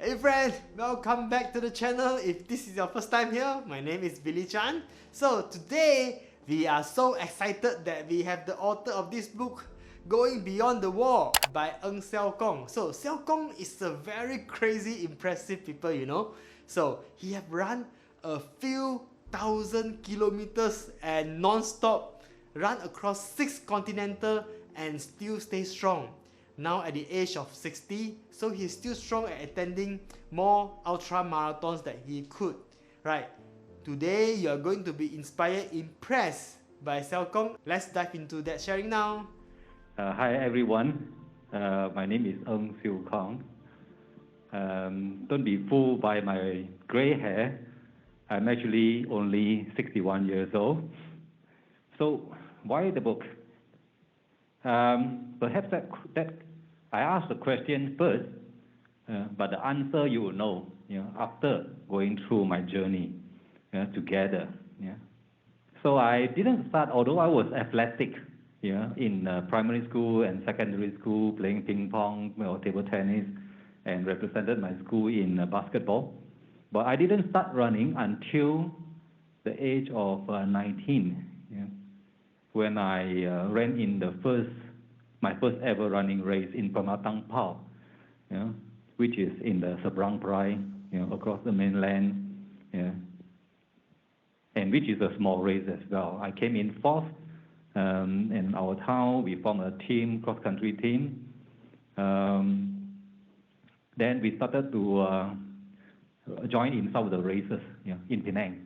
Hey friends, welcome back to the channel. If this is your first time here, my name is Billy Chan. So today, we are so excited that we have the author of this book, Going Beyond the Wall by Seow Keong. So Seow Keong is a very crazy, impressive people, you know. So he have run a few thousand kilometers and non-stop, run across 6 continental and still stay strong. Now at the age of 60, so he's still strong at attending more ultra marathons that he could. Right, today you are going to be inspired, impressed by Seow Keong. Let's dive into that sharing now. Hi everyone, my name is Seow Keong. Don't be fooled by my gray hair. I'm actually only 61 years old. So why the book? Perhaps that I asked the question first, but the answer you will know, after going through my journey together. So I didn't start, although I was athletic, in primary school and secondary school, playing ping pong, table tennis, and represented my school in basketball. But I didn't start running until the age of 19. When I ran in my first ever running race in Pematang Pao, which is in the Seberang Perai, across the mainland, and which is a small race as well. I came in fourth. In our town, we formed a team, cross-country team. Then we started to join in some of the races, in Penang,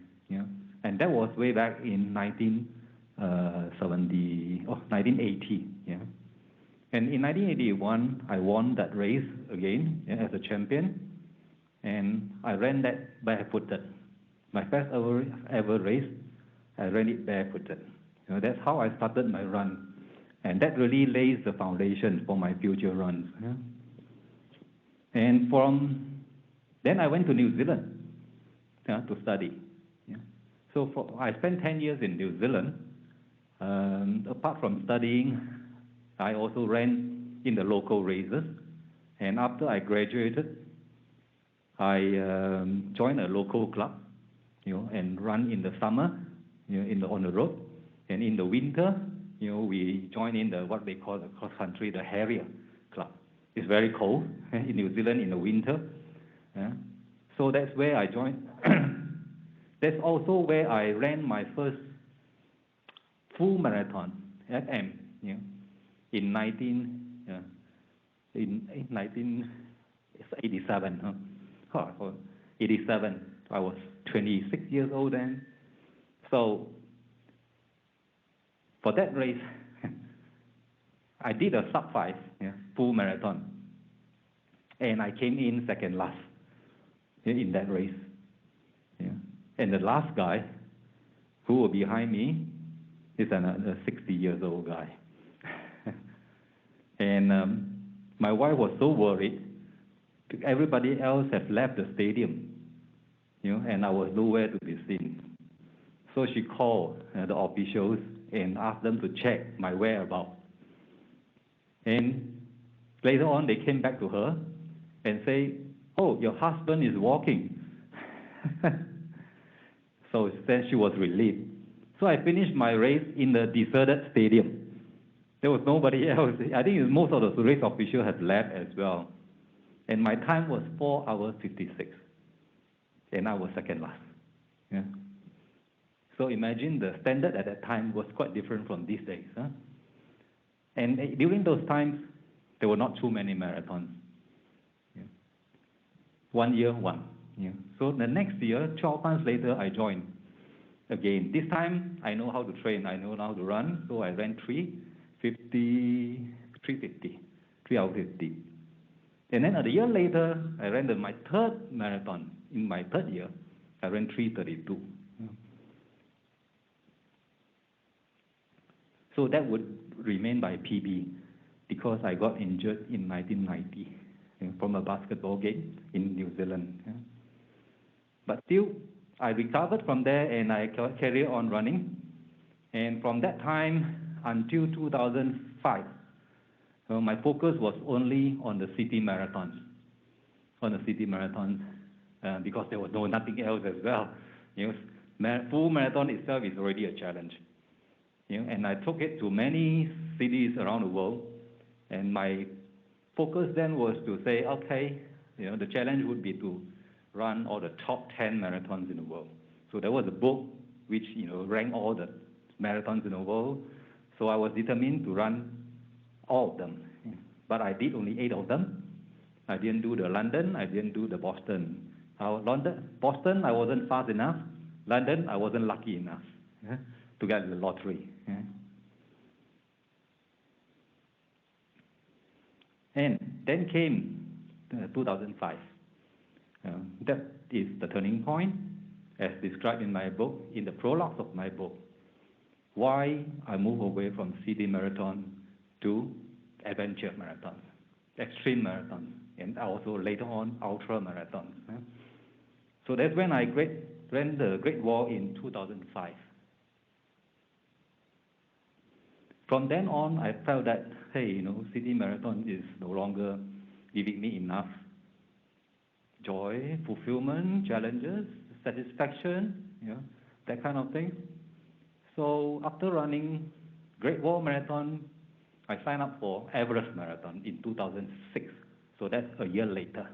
and that was way back in 1980. And in 1981, I won that race again as a champion, and I ran that barefooted. My first ever race, I ran it barefooted. That's how I started my run, and that really lays the foundation for my future runs. And from then I went to New Zealand to study. So I spent 10 years in New Zealand. Apart from studying, I also ran in the local races. And after I graduated, I joined a local club, and run in the summer, on the road. And in the winter, we join in what they call the cross country, the Harrier Club. It's very cold in New Zealand in the winter. So that's where I joined. That's also where I ran my first full marathon, FM, in 1987. 87. I was 26 years old then. So for that race, I did a sub-5 full marathon, and I came in second last in that race. And the last guy who was behind me is another 60 years old guy. And my wife was so worried. Everybody else had left the stadium, and I was nowhere to be seen. So she called the officials and asked them to check my whereabouts. And later on, they came back to her and say, "Oh, your husband is walking." So then she was relieved. So I finished my race in the deserted stadium. There was nobody else. I think most of the race officials had left as well. And my time was 4 hours 56. And I was second last. So imagine the standard at that time was quite different from these days. And during those times, there were not too many marathons. 1 year, one. So the next year, 12 months later, I joined again. This time, I know how to train. I know how to run. So I ran 350. 3 hours 50. And then a year later, I ran my third marathon. In my third year, I ran 332. So that would remain by PB because I got injured in 1990 from a basketball game in New Zealand. But still, I recovered from there and I carried on running. And from that time until 2005, my focus was only on the city marathons. on the city marathons because there was nothing else as well. Full marathon itself is already a challenge. And I took it to many cities around the world, and my focus then was to say, okay, the challenge would be to run all the top 10 marathons in the world. So there was a book which ranked all the marathons in the world. So I was determined to run all of them, but I did only 8 of them. I didn't do the London, I didn't do the Boston. Boston, I wasn't fast enough. London, I wasn't lucky enough to get the lottery. And then came 2005. That is the turning point, as described in my book, in the prologue of my book, why I moved away from city marathon to adventure marathons, extreme marathons, and also later on ultra marathons. So that's when I ran the Great Wall in 2005. From then on, I felt that, hey, city marathon is no longer giving me enough joy, fulfillment, challenges, satisfaction, that kind of thing. So after running Great Wall Marathon, I signed up for Everest Marathon in 2006. So that's a year later.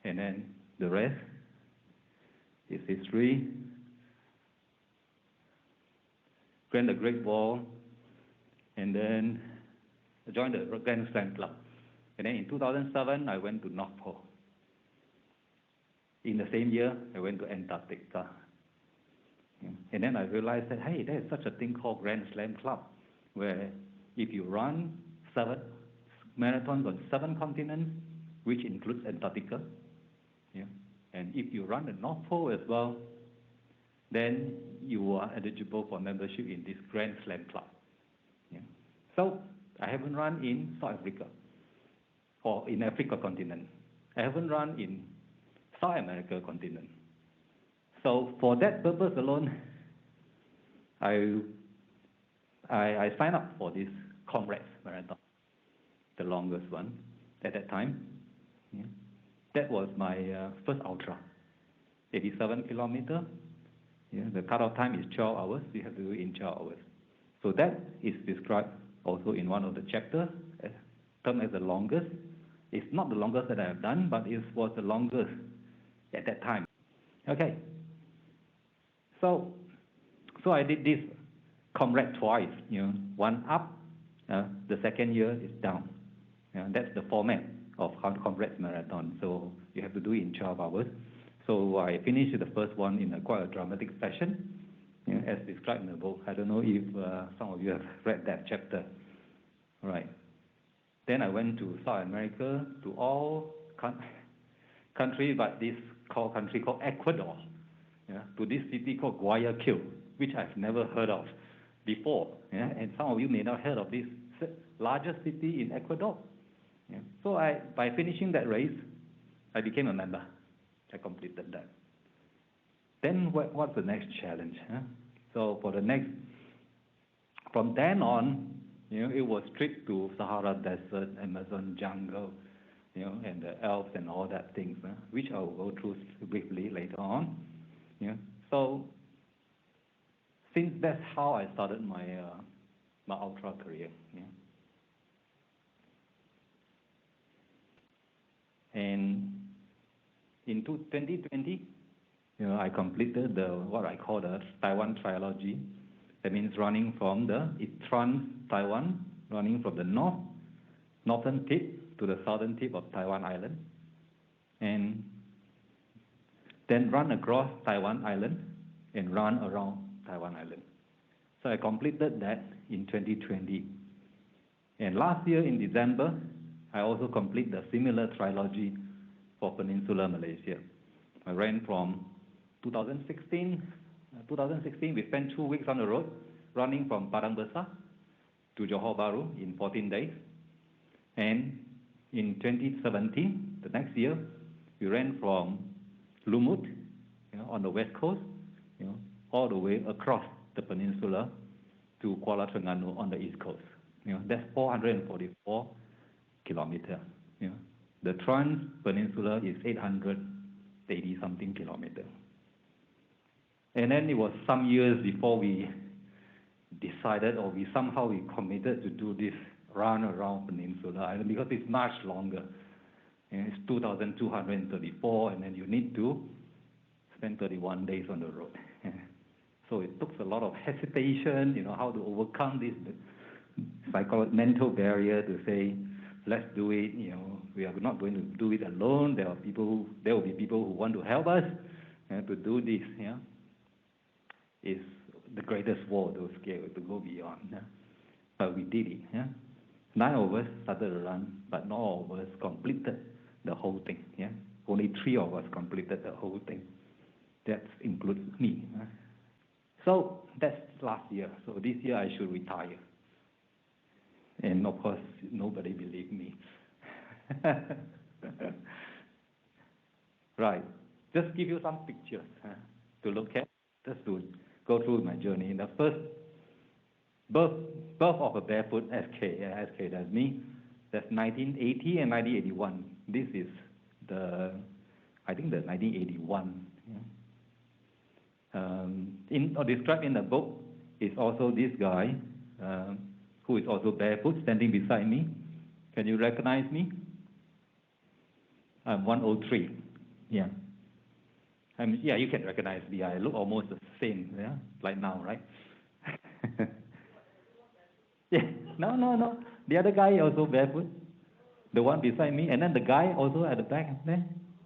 And then the rest is history. Ran the Great Wall, and then I joined the Grand Slam Club. And then in 2007, I went to North Pole. In the same year, I went to Antarctica. And then I realized that, hey, there's such a thing called Grand Slam Club, where if you run 7 marathons on 7 continents, which includes Antarctica, and if you run the North Pole as well, then you are eligible for membership in this Grand Slam Club. So I haven't run in South Africa or in Africa continent. I haven't run in South America continent. So for that purpose alone, I signed up for this Comrade Marathon, the longest one at that time. That was my first ultra, 87 kilometers. The cutoff time is 12 hours. You have to do it in 12 hours. So that is described also in one of the chapters, termed as the longest. It's not the longest that I have done, but it was the longest at that time. Okay. So I did this Comrade twice. One up, the second year is down. That's the format of Comrade Marathon. So you have to do it in 12 hours. So I finished the first one in quite a dramatic fashion, as described in the book. I don't know if some of you have read that chapter. All right. Then I went to South America, to all country, but this country called Ecuador, to this city called Guayaquil, which I've never heard of before. And some of you may not have heard of this largest city in Ecuador. So by finishing that race, I became a member. I completed that. Then what's the next challenge? So from then on, it was trip to Sahara Desert, Amazon jungle, and the Alps and all that things, which I will go through briefly later on. So since that's how I started my ultra career. And in 2020, I completed what I call the Taiwan trilogy. That means running from it trans Taiwan, running from the northern tip to the southern tip of Taiwan Island, and then run across Taiwan Island and run around Taiwan Island. So I completed that in 2020. And last year in December, I also completed the similar trilogy for Peninsular Malaysia. I ran from 2016, we spent 2 weeks on the road, running from Padang Besar to Johor Bahru in 14 days. And in 2017, the next year, we ran from Lumut, on the west coast, all the way across the peninsula to Kuala Terengganu on the east coast. That's 444 kilometers. The trans-peninsula is 880 something kilometers. And then it was some years before we decided, or we committed to do this run around Peninsula Island, because it's much longer. And it's 2,234, and then you need to spend 31 days on the road. So it took a lot of hesitation, how to overcome this mental barrier to say, let's do it. We are not going to do it alone. There will be people who want to help us to do this. It's the greatest war to scale, to go beyond. But we did it. 9 of us started to run, but not all of us completed the whole thing. Only 3 of us completed the whole thing. That includes me. So that's last year. So this year I should retire. And of course, nobody believed me. Right. Just give you some pictures to look at, just to go through my journey. The first birth of a Barefoot SK, that's me. That's 1980 and 1981. This is I think the 1981. Described in the book is also this guy, who is also barefoot, standing beside me. Can you recognize me? I'm 103. Yeah. You can recognize me. I look almost the same, like now, right? Yeah. No. The other guy also barefoot. The one beside me, and then the guy also at the back.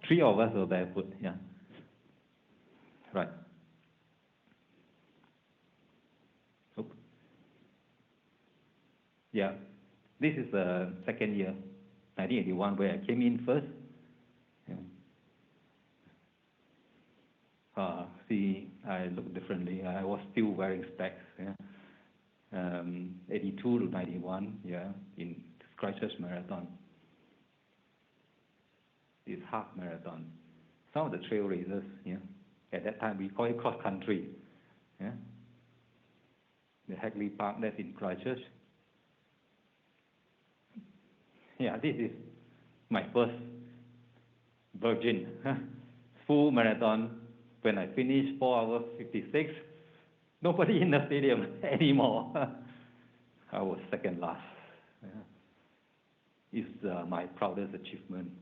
3 of us are barefoot. Yeah. Right. Yeah, this is the second year, 1981, where I came in first. See, I look differently. I was still wearing specs. 82 to 91, in Christchurch Marathon. It's half marathon. Some of the trail races, at that time we call it cross country. The Hagley Park, that's in Christchurch. This is my first virgin full marathon. When I finished 4 hours 56, nobody in the stadium anymore. I was second last. It's my proudest achievement.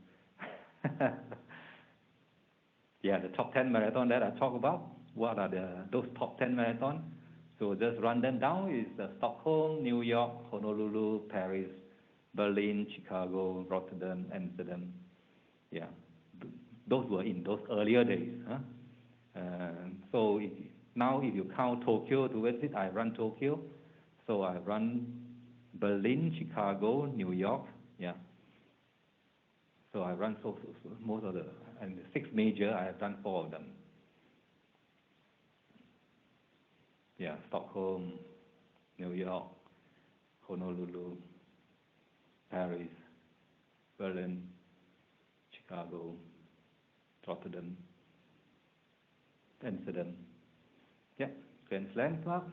The top 10 marathon that I talk about. What are those top 10 marathons? So just run them down. It's Stockholm, New York, Honolulu, Paris, Berlin, Chicago, Rotterdam, Amsterdam. Those were in those earlier days. So now if you count Tokyo towards it, I run Tokyo. So I run Berlin, Chicago, New York. So I run most of and the 6 major, I have done 4 of them. Stockholm, New York, Honolulu, Paris, Berlin, Chicago, Rotterdam, Amsterdam. Grand Slam Club.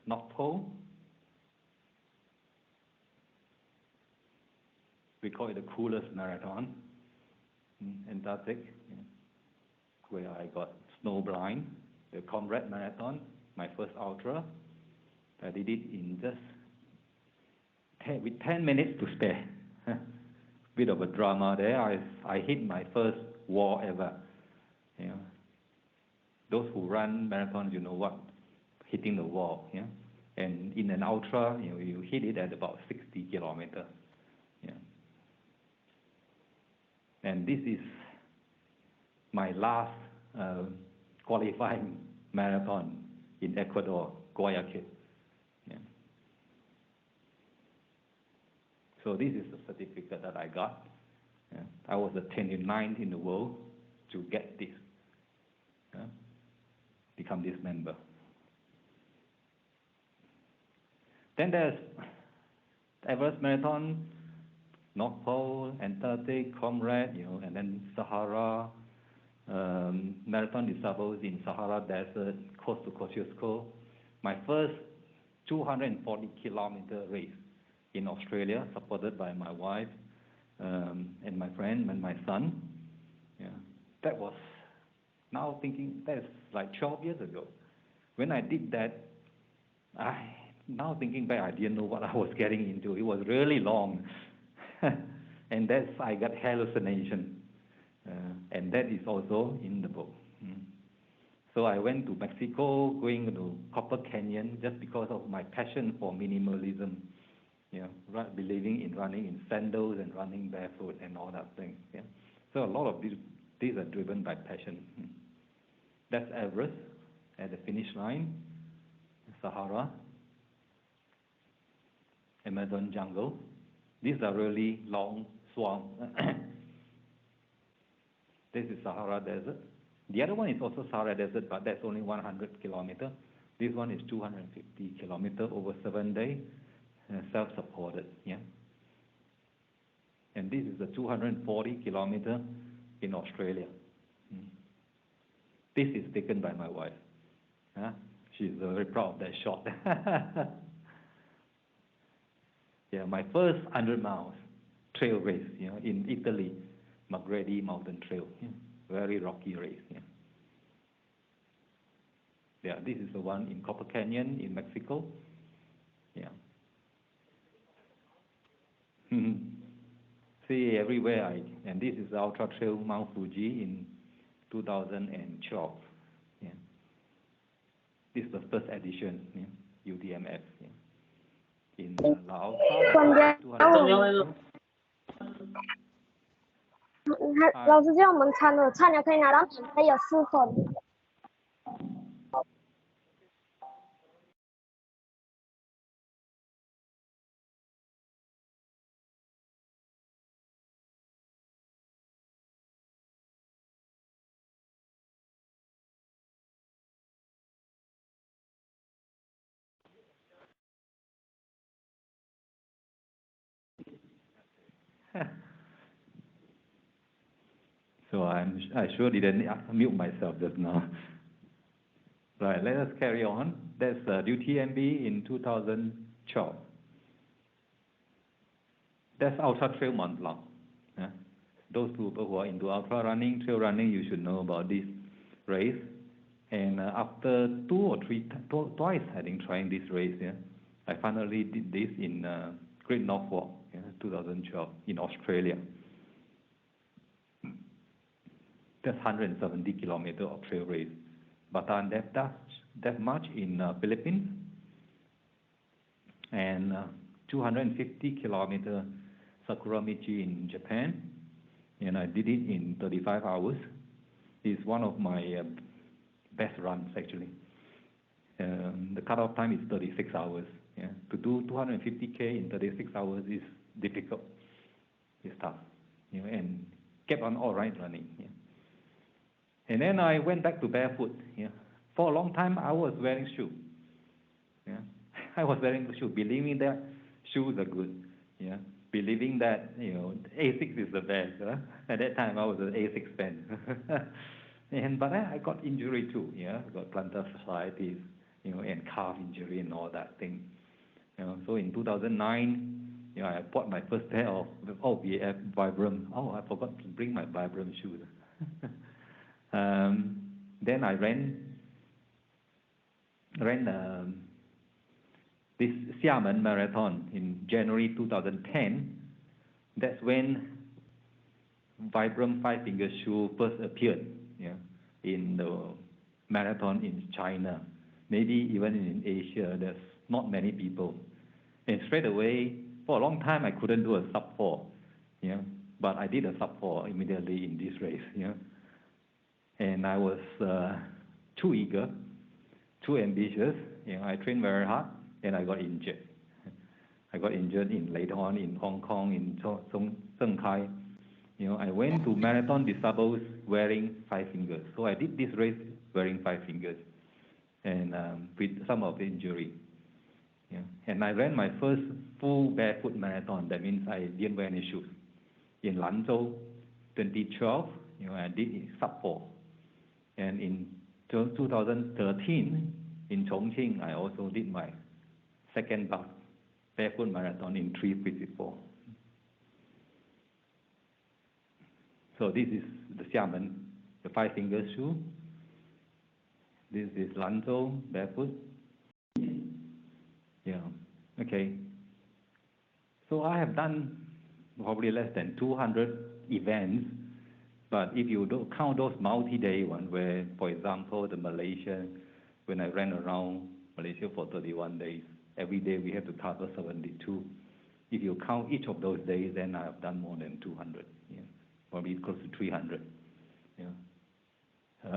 North Pole. We call it the coolest marathon in Antarctic, where I got snow blind. The Comrade Marathon, my first ultra. I did it in just with 10 minutes to spare. Bit of a drama there. I hit my first wall ever. Those who run marathons, you know what hitting the wall. And in an ultra, you hit it at about 60 kilometers. And this is my last qualifying marathon in Ecuador, Guayaquil. So this is the certificate that I got. I was the 29th in the world to get this, become this member. Then there's Everest Marathon, North Pole, Antarctic, Comrade, and then Sahara, Marathon de Sables in Sahara Desert, coast to Kosciuzsko. My first 240 kilometer race in Australia, supported by my wife and my friend and my son. Yeah, that was, now thinking, that's like 12 years ago. When I did that, now thinking back, I didn't know what I was getting into. It was really long. And I got hallucination. And that is also in the book. So I went to Mexico, going to Copper Canyon, just because of my passion for minimalism. Believing in running in sandals and running barefoot and all that thing. Yeah. So a lot of these are driven by passion. That's Everest at the finish line, Sahara, Amazon jungle. These are really long swamp. This is Sahara Desert. The other one is also Sahara Desert, but that's only 100 kilometers. This one is 250 kilometers over 7 days, self-supported. Yeah. And this is the 240 kilometers in Australia. This is taken by my wife. She's very proud of that shot. Yeah, my first 100 miles trail race, in Italy, Magredi Mountain Trail. Yeah. Very rocky race. Yeah, this is the one in Copper Canyon in Mexico. Yeah. See everywhere. And this is the Ultra Trail Mount Fuji in 2012. Yeah. This is the first edition, UTMF. Yeah. In Laos. 老师叫我们餐了，菜鸟可以拿到免费，有4份。So I sure didn't mute myself just now. Right, let us carry on. That's UTMB in 2012. That's Ultra Trail Mont Blanc. Those people who are into ultra running, trail running, you should know about this race. And after twice I think trying this race, I finally did this in Great North Walk, 2012 in Australia. That's 170 kilometers of trail race. Bataan, that much in Philippines. And 250 kilometers Sakura Michi in Japan. And I did it in 35 hours. It's one of my best runs, actually. The cutoff time is 36 hours. Yeah. To do 250K in 36 hours is difficult. It's tough. And kept on all right running. Yeah. And then I went back to barefoot. Yeah. For a long time, I was wearing shoes. Yeah. I was wearing shoes, believing that shoes are good. Yeah. Believing that, Asics is the best. At that time, I was an Asics fan. But I got injury too. Yeah. I got plantar fasciitis, and calf injury and all that thing. So in 2009, I bought my first pair of Vibram. Oh, I forgot to bring my Vibram shoes. Then I ran this Xiamen Marathon in January 2010. That's when Vibram 5-finger shoe first appeared, in the marathon in China. Maybe even in Asia, there's not many people. And straight away, for a long time, I couldn't do a sub-4, but I did a sub-4 immediately in this race, And I was too eager, too ambitious. I trained very hard, and I got injured. I got injured later on in Hong Kong, in Shanghai. I went to Marathon des Sables wearing 5 fingers. So I did this race wearing 5 fingers, and with some of the injury. And I ran my first full barefoot marathon. That means I didn't wear any shoes. In Lanzhou, 2012, I did sub-4. And in 2013, in Chongqing, I also did my second Barefoot Marathon in 3:54. So this is the Xiamen, the 5-finger shoe. This is Lanzhou, barefoot. Yeah, okay. So I have done probably less than 200 events, but if you don't count those multi-day ones, where, for example, the Malaysia, when I ran around Malaysia for 31 days, every day we have to cover 72. If you count each of those days, then I have done more than 200, yeah, probably close to 300, yeah.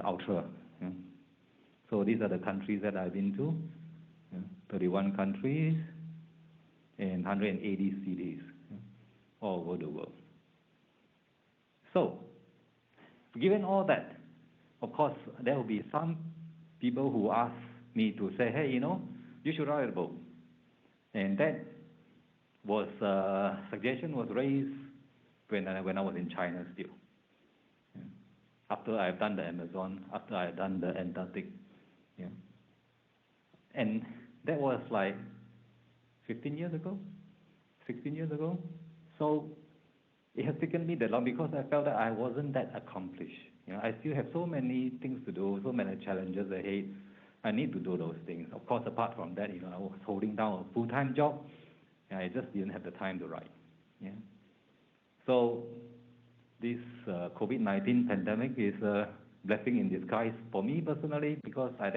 Ultra. Yeah. So these are the countries that I've been to, yeah, 31 countries and 180 cities, yeah, all over the world. So, given all that, of course, there will be some people who ask me to say, hey, you should write a book. And that was, suggestion was raised when I was in China still. Yeah. After I've done the Amazon, after I've done the Antarctic. Yeah. And that was like 15 years ago, 16 years ago. So it has taken me that long because I felt that I wasn't that accomplished. I still have so many things to do, so many challenges ahead. I need to do those things. Of course, apart from that, I was holding down a full-time job, and I just didn't have the time to write. Yeah. So this COVID-19 pandemic is a blessing in disguise for me personally, because I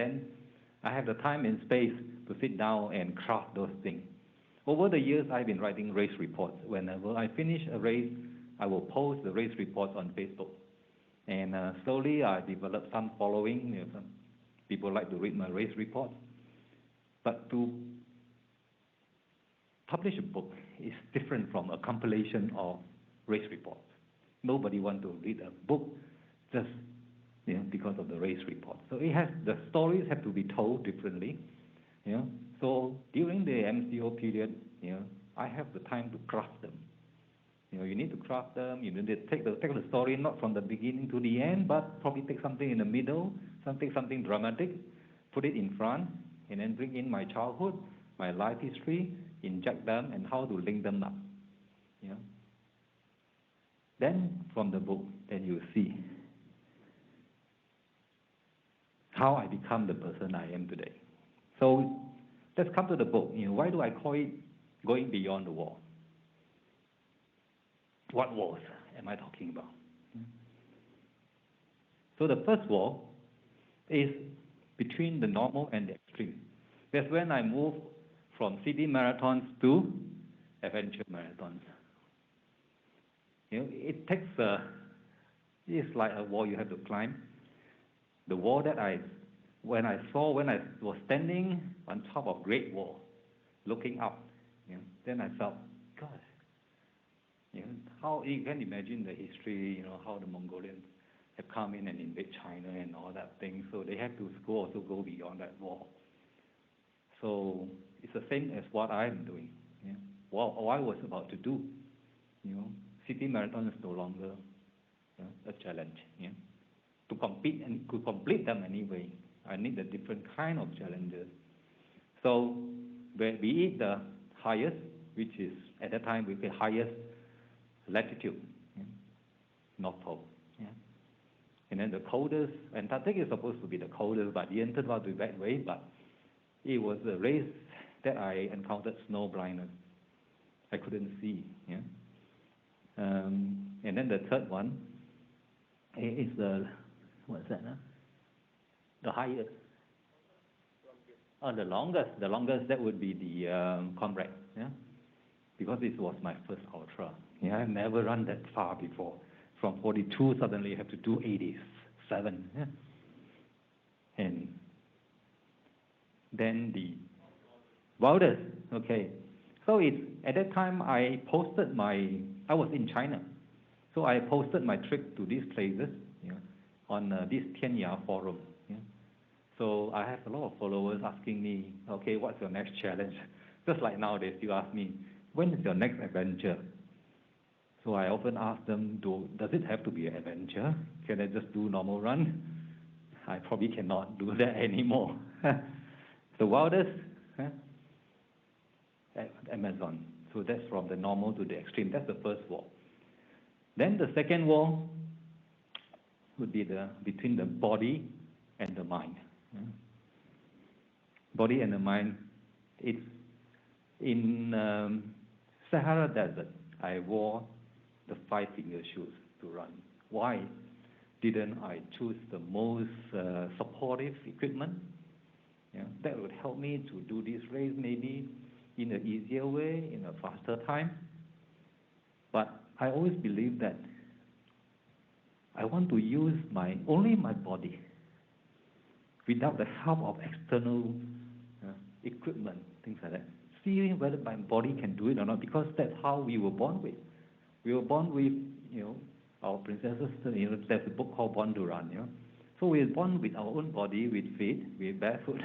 have the time and space to sit down and craft those things. Over the years, I've been writing race reports. Whenever I finish a race, I will post the race reports on Facebook. And slowly, I developed some following. Some people like to read my race reports. But to publish a book is different from a compilation of race reports. Nobody wants to read a book just because of the race report. So the stories have to be told differently. So during the MCO period, I have the time to craft them. You need to craft them. You need to take the story not from the beginning to the end, but probably take something in the middle, something dramatic, put it in front, and then bring in my childhood, my life history, inject them, and how to link them up. Then from the book, then you see how I become the person I am today. So let's come to the book. Why do I call it Going Beyond the Wall? What walls am I talking about? So the first wall is between the normal and the extreme. That's when I move from city marathons to adventure marathons. It's like a wall you have to climb. The wall that when I was standing on top of Great Wall, looking up, then I felt, gosh, how you can imagine the history, how the Mongolians have come in and invade China and all that thing. So they have to also go beyond that wall. So it's the same as what I'm doing. What I was about to do. City marathon is no longer a challenge. To compete and to complete them anyway, I need a different kind of challenges. So be it the highest, which is at that time with the highest latitude, North Pole. And then the coldest, Antarctic is supposed to be the coldest, but it didn't turn out to be that way. But it was a race that I encountered snow blindness. I couldn't see. And then the third one is what's that? The highest. The longest. The longest, that would be the Comrade. Because it was my first ultra. I've never run that far before. From 42, suddenly you have to do 87. And then the wildest. Okay. So at that time, I was in China. So I posted my trip to these places on this Tianya forum. So I have a lot of followers asking me, okay, what's your next challenge? Just like nowadays, you ask me, when is your next adventure? So I often ask them, does it have to be an adventure? Can I just do normal run? I probably cannot do that anymore. The wildest, Amazon. So that's from the normal to the extreme. That's the first wall. Then the second wall would be between the body and the mind. Body and the mind. It's in Sahara Desert. I wore the 5-finger shoes to run. Why didn't I choose the most supportive equipment? That would help me to do this race maybe in an easier way, in a faster time. But I always believe that I want to use only my body without the help of external equipment, things like that. Seeing whether my body can do it or not, because that's how we were born with. We were born with, our princesses, there's a book called Born to Run, So we are born with our own body, with feet, with barefoot.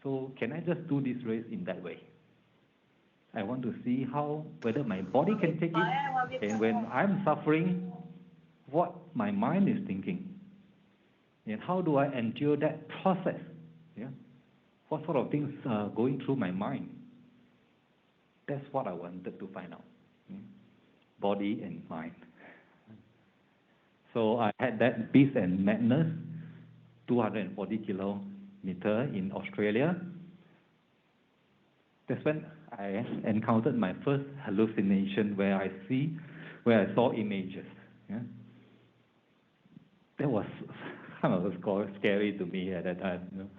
So can I just do this race in that way? I want to see whether my body can take it, and when I'm suffering, what my mind is thinking, and how do I endure that process? What sort of things are going through my mind? That's what I wanted to find out. Body and mind. So I had that Beast and Madness, 240 kilometer in Australia. That's when I encountered my first hallucination where I saw images. That was kind of scary to me at that time.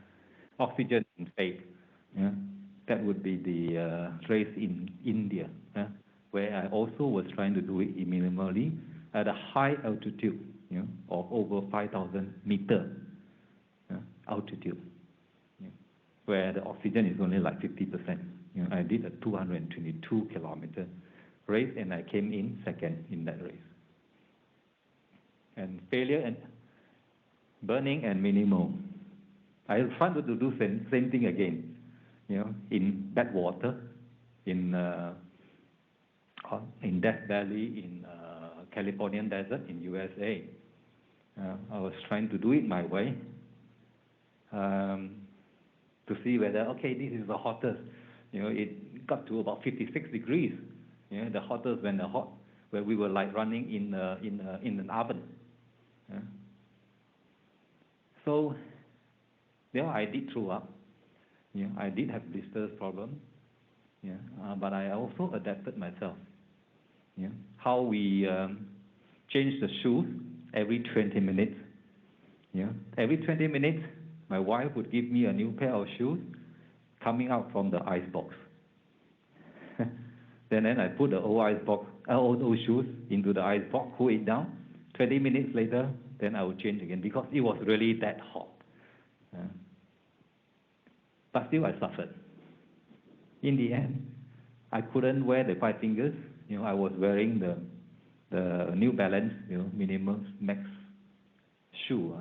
Oxygen and faith. That would be the race in India, where I also was trying to do it minimally at a high altitude, of over 5,000 meter altitude, where the oxygen is only like 50%. I did a 222 kilometer race, and I came in second in that race. And failure and burning and minimal. I tried to do same thing again, in bad water, in Death Valley, in Californian desert in USA. I was trying to do it my way, to see whether, okay, this is the hottest. It got to about 56 degrees. The hottest where we were like running in an oven. So I did throw up. I did have blisters problem. But I also adapted myself. How we change the shoes every 20 minutes. Every 20 minutes, my wife would give me a new pair of shoes coming out from the ice box. Then I put the old shoes into the ice box, cool it down. 20 minutes later, then I would change again because it was really that hot. But still I suffered. In the end, I couldn't wear the 5 fingers. I was wearing the New Balance, minimum max shoe.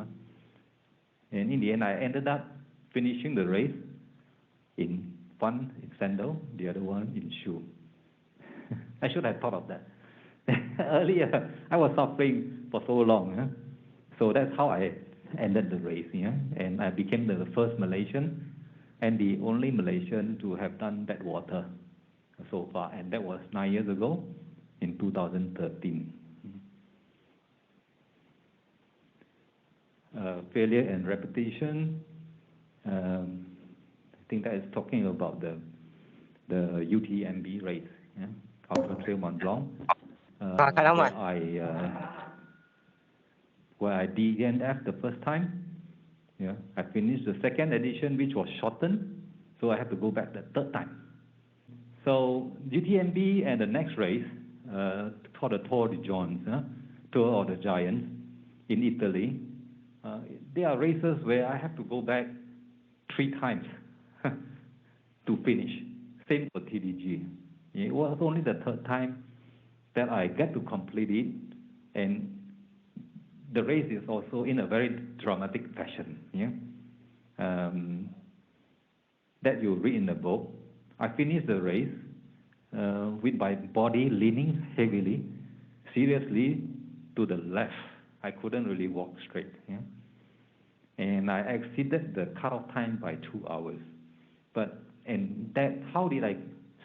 And in the end, I ended up finishing the race one in sandal, the other one in shoe. I should have thought of that. Earlier, I was suffering for so long. So that's how I ended the race. And I became the first Malaysian and the only Malaysian to have done that water so far. And that was 9 years ago in 2013. Failure and repetition. I think that is talking about the UTMB race, Ultra Trail Mont Blanc, where I DNF the first time. I finished the second edition, which was shortened, so I had to go back the third time. So UTMB and the next race, called the Tour de Giants, Tour of the Giants in Italy. They are races where I have to go back 3 times to finish. Same for TDG. It was only the third time that I get to complete it, and the race is also in a very dramatic fashion. That you read in the book. I finished the race with my body leaning heavily, seriously to the left. I couldn't really walk straight. And I exceeded the cutoff time by 2 hours. How did I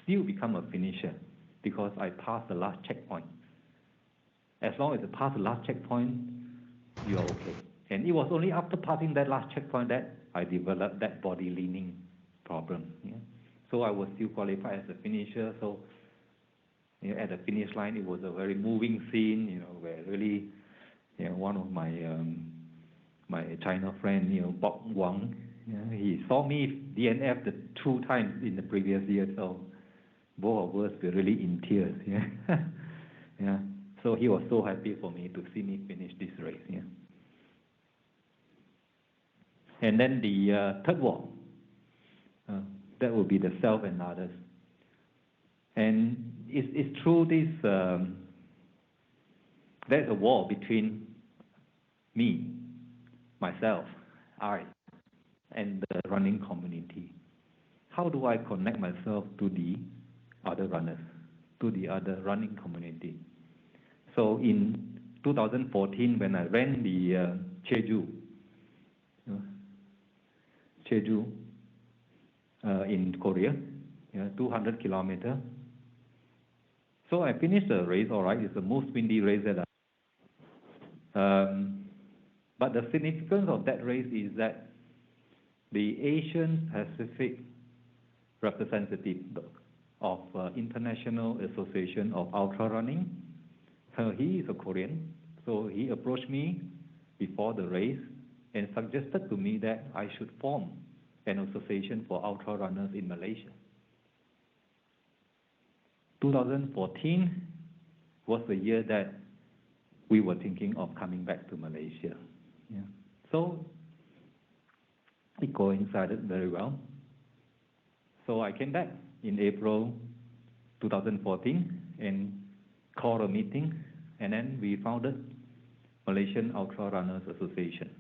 still become a finisher because I passed the last checkpoint. As long as you pass the last checkpoint, you are okay. And it was only after passing that last checkpoint that I developed that body leaning problem. Yeah? So I was still qualified as a finisher. So at the finish line, it was a very moving scene, where really, one of my my China friend, Bob Wang, he saw me DNF the 2 times in the previous year. So both of us were really in tears. Yeah. Yeah. So he was so happy for me to see me finish this race. Yeah. And then the third wall, that would be the self and others. And it's through this, there's a wall between me, myself, I, and the running community. How do I connect myself to the other runners, to the other running community? So in 2014, when I ran the Jeju in Korea, 200 kilometers. So I finished the race, all right. It's the most windy race that but the significance of that race is that the Asian Pacific representative of International Association of Ultra Running, he is a Korean, so he approached me before the race and suggested to me that I should form an association for ultra runners in Malaysia. 2014 was the year that we were thinking of coming back to Malaysia. Yeah. So it coincided very well. So I came back in April 2014 and called a meeting, and then we founded Malaysian Ultra Runners Association.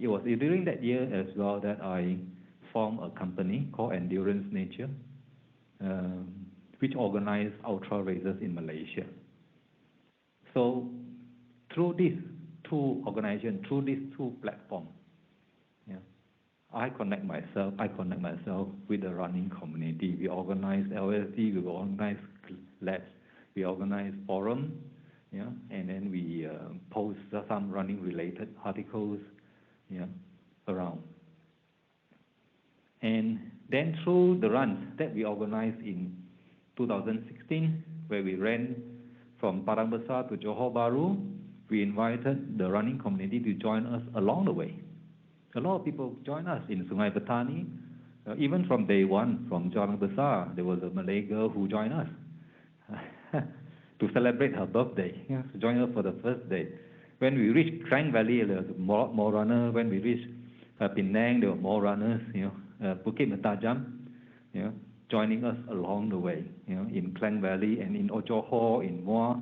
It was during that year as well that I formed a company called Endurance Nature, which organized ultra races in Malaysia. So through these 2 organizations, through these 2 platforms, I connect myself with the running community. We organize LSD, we organize labs, we organize forums, and then we post some running related articles around. And then through the runs that we organized in 2016, where we ran from Padang Besar to Johor Bahru, we invited the running community to join us along the way. A lot of people joined us in Sungai Petani. Even from day one, from Padang Besar, there was a Malay girl who joined us to celebrate her birthday, to join us for the first day. When we reached Klang Valley, there was more runners. When we reached Penang, there were more runners. Bukit Metajam, joining us along the way. In Klang Valley and in Johor, in Muar,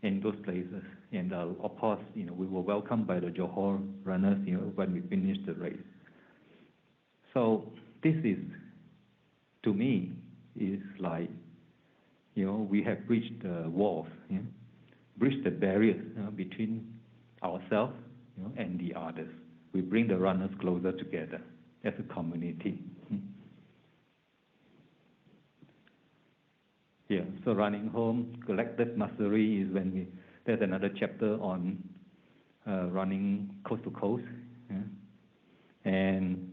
in those places. And of course, we were welcomed by the Johor runners, when we finished the race. So this is, to me, is like, we have breached the walls, breached the barriers between ourselves, and the others. We bring the runners closer together as a community. Yeah, so running home, collective mastery is when there's another chapter on running coast to coast. And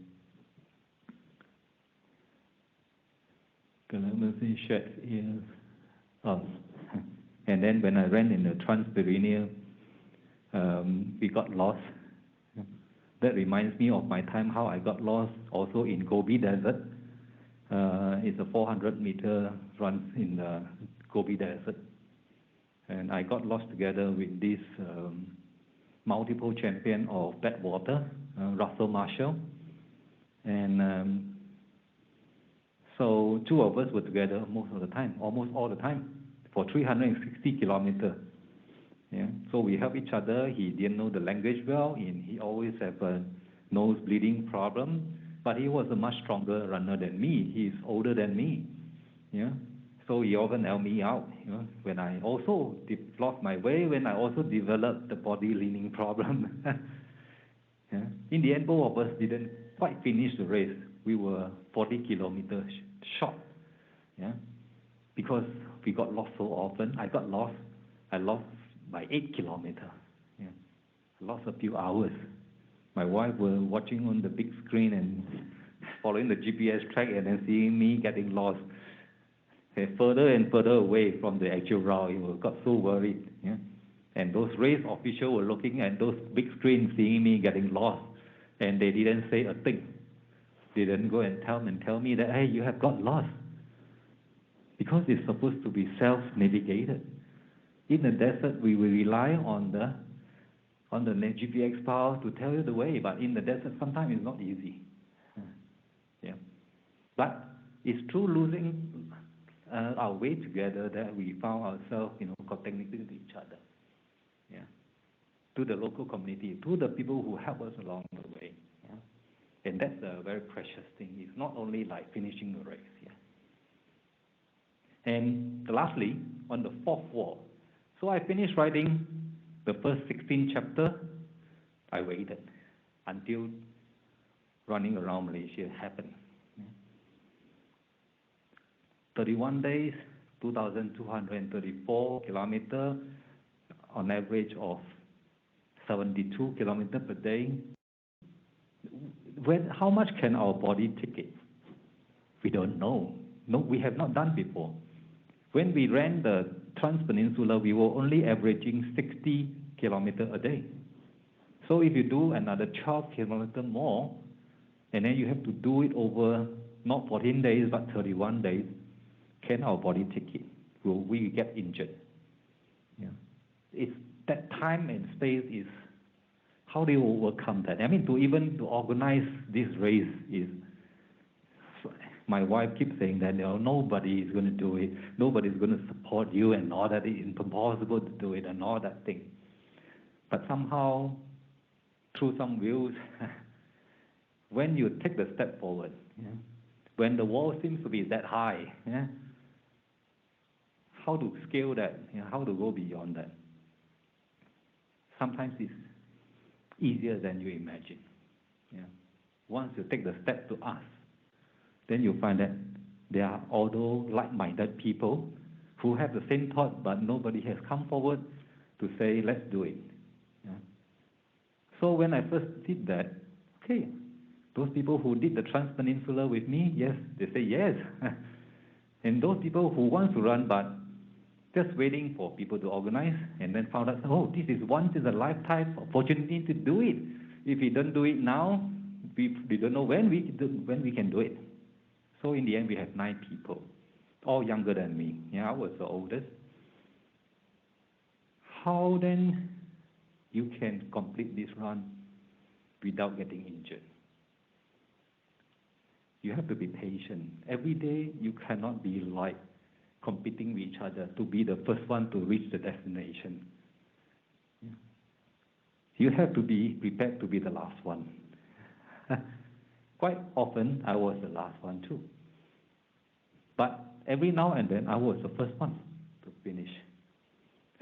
and then when I ran in the Trans-Pyrenean, we got lost. That reminds me of my time how I got lost also in Gobi Desert. It's a 400-meter run in the Gobi Desert. And I got lost together with this multiple champion of backwater, Russell Marshall. And so 2 of us were together most of the time, almost all the time, for 360 kilometers. Yeah. So we help each other. He didn't know the language well, and he always had a nose bleeding problem. But he was a much stronger runner than me. He's older than me. Yeah. So he often helped me out. When I also lost my way, when I also developed the body leaning problem. Yeah. In the end, both of us didn't quite finish the race. We were 40 kilometers shocked, yeah, because we got lost so often. I got lost. I lost by 8 kilometers. Yeah, I lost a few hours. My wife was watching on the big screen and following the GPS track and then seeing me getting lost, further and further away from the actual route. We got so worried. Yeah? And those race officials were looking at those big screens, seeing me getting lost, and they didn't say a thing. They didn't go and tell me that, hey, you have got lost. Because it's supposed to be self-navigated. In the desert, we will rely on the GPS power to tell you the way, but in the desert, sometimes it's not easy. Yeah. But it's through losing our way together that we found ourselves, connecting to each other. Yeah. To the local community, to the people who help us along the way. Yeah. And that's a very precious thing. It's not only like finishing a race. Yeah. And lastly, on the fourth wall. So I finished writing the first 16 chapter. I waited until running around Malaysia happened. 31 days, 2,234 kilometers, on average of 72 kilometers per day. How much can our body take it? We don't know. No, we have not done before. When we ran the Trans-Peninsula, we were only averaging 60 kilometers a day. So if you do another 12 kilometers more, and then you have to do it over not 14 days, but 31 days, can our body take it? Will we get injured? Yeah. It's that time and space is, how do you overcome that? I mean, to organize this race is, my wife keeps saying that nobody is going to do it, nobody is going to support you and all that, it's impossible to do it and all that thing. But somehow, through some views, when you take the step forward, yeah, when the wall seems to be that high, yeah, how to scale that, how to go beyond that. Sometimes it's easier than you imagine. Yeah. Once you take the step to ask, then you find that there are although like-minded people who have the same thought, but nobody has come forward to say, let's do it. Yeah. So when I first did that, okay, those people who did the Trans-Peninsula with me, yes, they say yes. And those people who want to run, but just waiting for people to organize, and then found out, oh, this is once in a lifetime opportunity to do it. If we don't do it now, we don't know when we can do it. So in the end, we have 9 people, all younger than me. Yeah, I was the oldest. How then you can complete this run without getting injured? You have to be patient. Every day, you cannot be like competing with each other to be the first one to reach the destination. Yeah. You have to be prepared to be the last one. Quite often, I was the last one too. But every now and then, I was the first one to finish,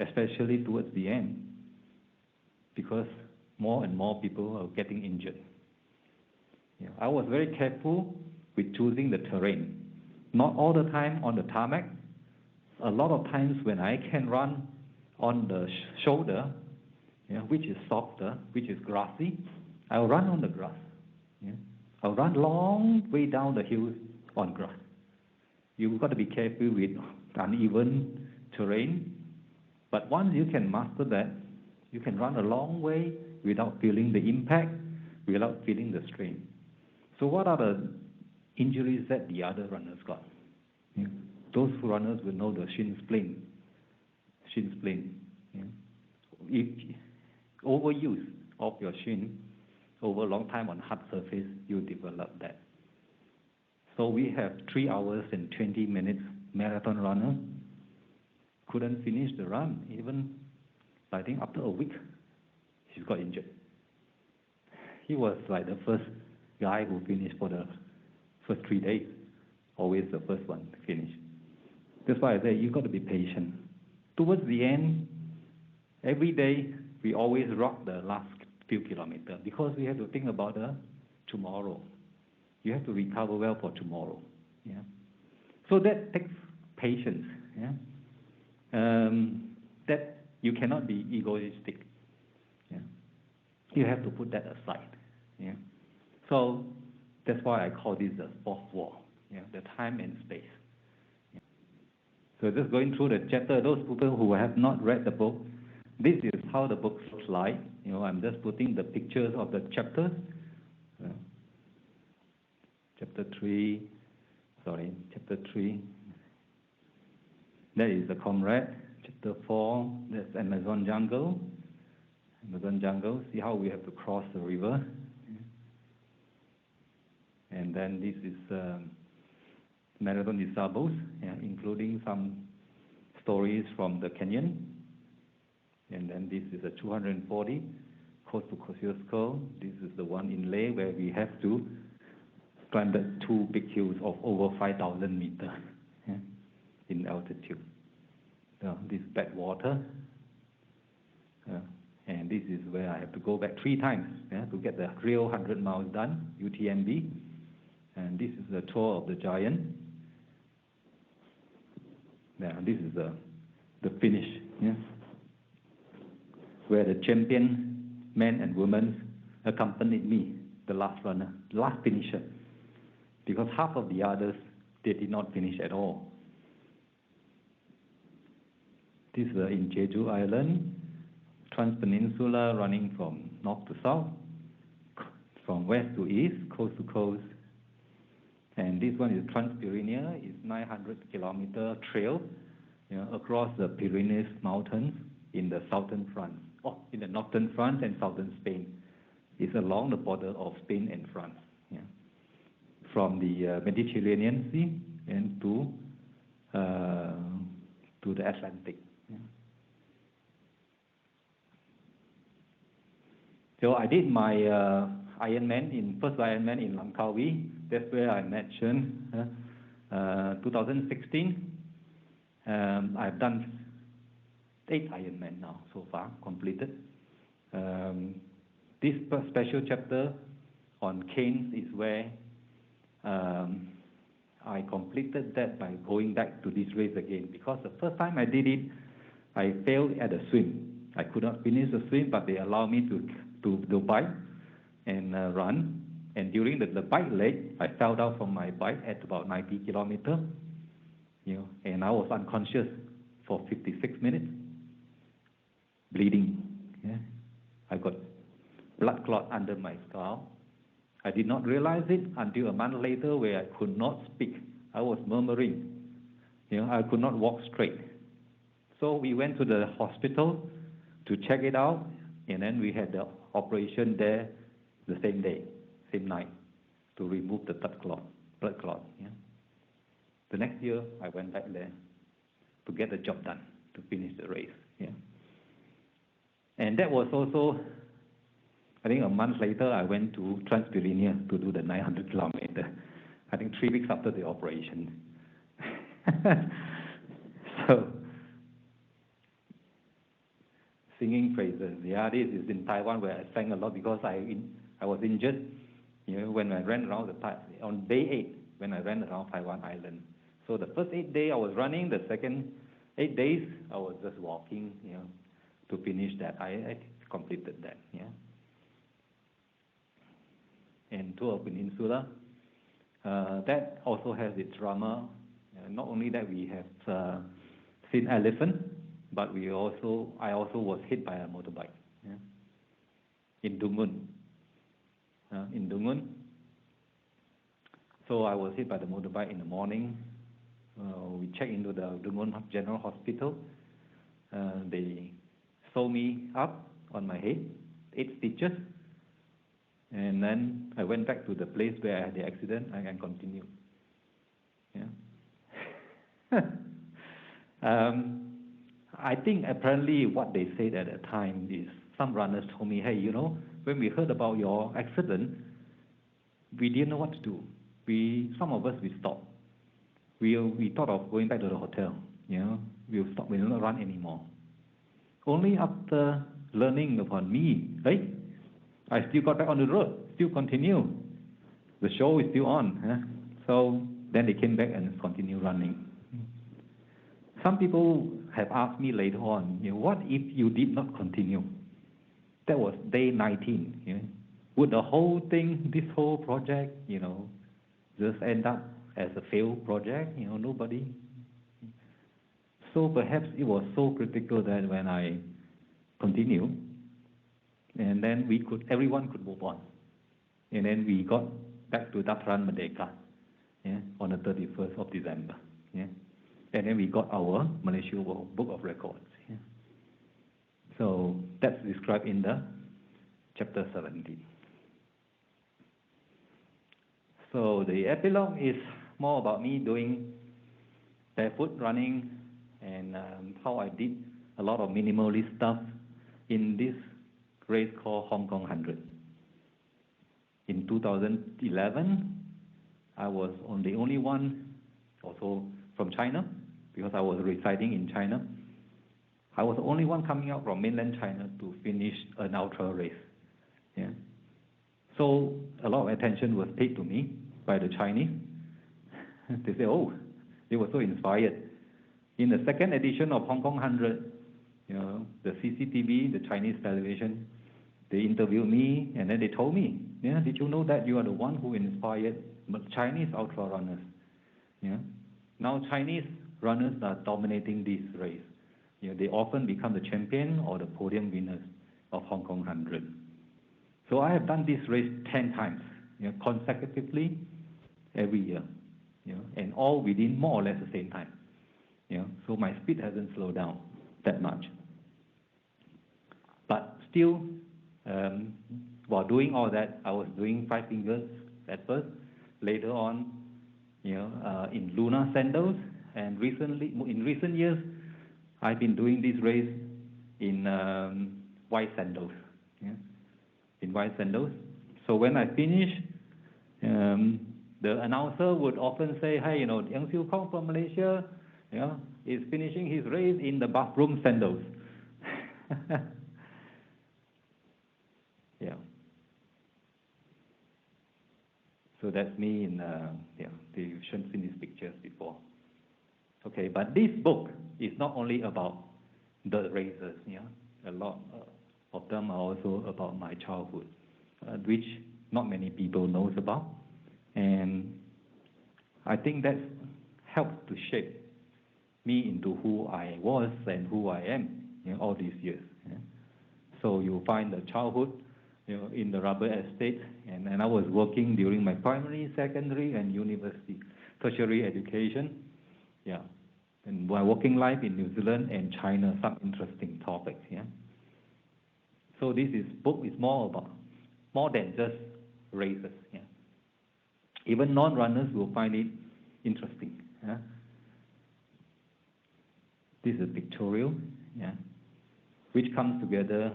especially towards the end, because more and more people are getting injured. Yeah. I was very careful with choosing the terrain. Not all the time on the tarmac. A lot of times when I can run on the shoulder, which is softer, which is grassy, I'll run on the grass. Yeah. I'll run long way down the hill on grass. You've got to be careful with uneven terrain. But once you can master that, you can run a long way without feeling the impact, without feeling the strain. So what are the injuries that the other runners got? Yeah. Those runners will know the shin splint. Yeah. If overuse of your shin over a long time on hard surface, you develop that. So we have 3 hours and 20 minutes marathon runner. Couldn't finish the run. Even, I think after a week, he got injured. He was like the first guy who finished for the first 3 days. Always the first one to finish. That's why I say you've got to be patient. Towards the end, every day, we always rock the last few kilometers because we have to think about the tomorrow. You have to recover well for tomorrow. Yeah. So that takes patience. Yeah? That you cannot be egoistic. Yeah? You have to put that aside. Yeah? So that's why I call this the fourth wall, yeah? The time and space. Yeah? So just going through the chapter, those people who have not read the book, this is how the book looks like. You know, I'm just putting the pictures of the chapters. Chapter 3. That is the Comrade. Chapter 4, that's Amazon jungle. See how we have to cross the river. And then this is Marathon de Sables, yeah, including some stories from the canyon. And then this is a 240, close to Kosciuzsko. This is the one in Leh where we have to climb the two big hills of over 5,000 meters, yeah, in altitude. This bad water. And this is where I have to go back 3 times, yeah, to get the real 100 miles done, UTMB. And this is the tour of the giant. Yeah, this is the finish, yeah, where the champion men and women accompanied me, the last runner, last finisher, because half of the others, they did not finish at all. This is in Jeju Island, Trans-Peninsula, running from north to south, from west to east, coast to coast. And this one is Trans-Pyrenea, it's 900-kilometer trail, you know, across the Pyrenees Mountains in the southern France, in the northern France and southern Spain. It's along the border of Spain and France, yeah, from the Mediterranean Sea and to the Atlantic. Yeah. So I did my first Ironman in Langkawi. That's where I mentioned 2016. I've done 8 Ironman now so far, completed. This special chapter on canes is where I completed that by going back to this race again, because the first time I did it, I failed at the swim. I could not finish the swim, but they allowed me to bike and run. And during the bike leg, I fell down from my bike at about 90 kilometers, you know, and I was unconscious for 56 minutes, bleeding. Yeah. I got blood clot under my skull. I did not realize it until a month later, where I could not speak. I was murmuring. You know, I could not walk straight. So we went to the hospital to check it out, and then we had the operation there the same day, same night, to remove the blood clot. Yeah. The next year, I went back there to get the job done, to finish the race. Yeah. And that was also, I think a month later, I went to Trans-Pyrenea to do the 900 kilometers. I think 3 weeks after the operation. So, singing praises. Yeah, this is in Taiwan, where I sang a lot because I was injured, you know, when I ran around on day 8, when I ran around Taiwan Island. So the first 8 days I was running, the second 8 days I was just walking, you know, to finish that. I completed that, yeah. And tour of Peninsula, that also has its drama. Not only that, we have seen elephant, but I also was hit by a motorbike, yeah, in Dungun. So I was hit by the motorbike in the morning. We checked into the Dungun General Hospital. They sewed me up on my head, 8 stitches. And then I went back to the place where I had the accident and continued. Yeah. I think apparently what they said at the time is, some runners told me, hey, you know, when we heard about your accident, we didn't know what to do. Some of us, we stopped. We thought of going back to the hotel. You know, we'll stop. We will not run anymore. Only after learning upon me, right? I still got back on the road, still continue. The show is still on. Huh? So Then they came back and continued running. Some people have asked me later on, what if you did not continue? That was day 19. Would the whole thing, this whole project, just end up as a failed project? Nobody. So perhaps it was so critical that when I continued, and then everyone could move on. And then we got back to Dataran Merdeka on the 31st of December. And then we got our Malaysia World Book of Records. So that's described in the chapter 17. So the epilogue is more about me doing barefoot running and how I did a lot of minimalist stuff in this race called Hong Kong 100. In 2011, I was the only one also from China, because I was residing in China. I was the only one coming out from mainland China to finish an ultra race. So a lot of attention was paid to me by the Chinese. They say, they were so inspired. In the second edition of Hong Kong 100, the CCTV, the Chinese television, they interviewed me, and then they told me, did you know that you are the one who inspired Chinese ultra runners? Now Chinese runners are dominating this race. They often become the champion or the podium winners of Hong Kong 100. So I have done this race 10 times, consecutively every year, and all within more or less the same time. So my speed hasn't slowed down that much. But still, while doing all that, I was doing 5 fingers at first. Later on, in lunar sandals, and in recent years, I've been doing this race in white sandals. In white sandals. So when I finish, the announcer would often say, "Hey, Seow Keong from Malaysia, is finishing his race in the bathroom sandals." So that's me in, you shouldn't seen these pictures before. Okay, but this book is not only about the races, a lot of them are also about my childhood, which not many people knows about. And I think that helped to shape me into who I was and who I am all these years. So you find the childhood in the rubber estate, and I was working during my primary, secondary, and university, tertiary education. And my working life in New Zealand and China, some interesting topics. So this book is more than just races. Even non-runners will find it interesting. This is a pictorial, which comes together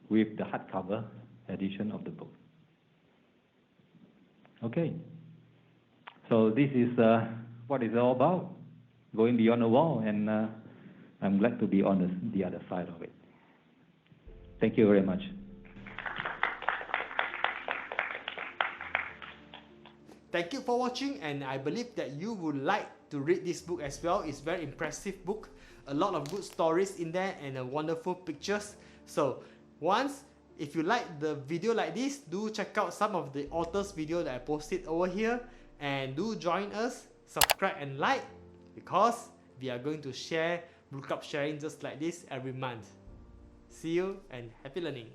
with the hardcover edition of the book. Okay, so this is what it's all about, going beyond the wall, and I'm glad to be on the other side of it. Thank you very much. Thank you for watching, and I believe that you would like to read this book as well. It's a very impressive book, a lot of good stories in there and wonderful pictures. So if you like the video like this, do check out some of the author's video that I posted over here, and do join us, subscribe and like, because we are going to share book club sharing just like this every month. See you and happy learning.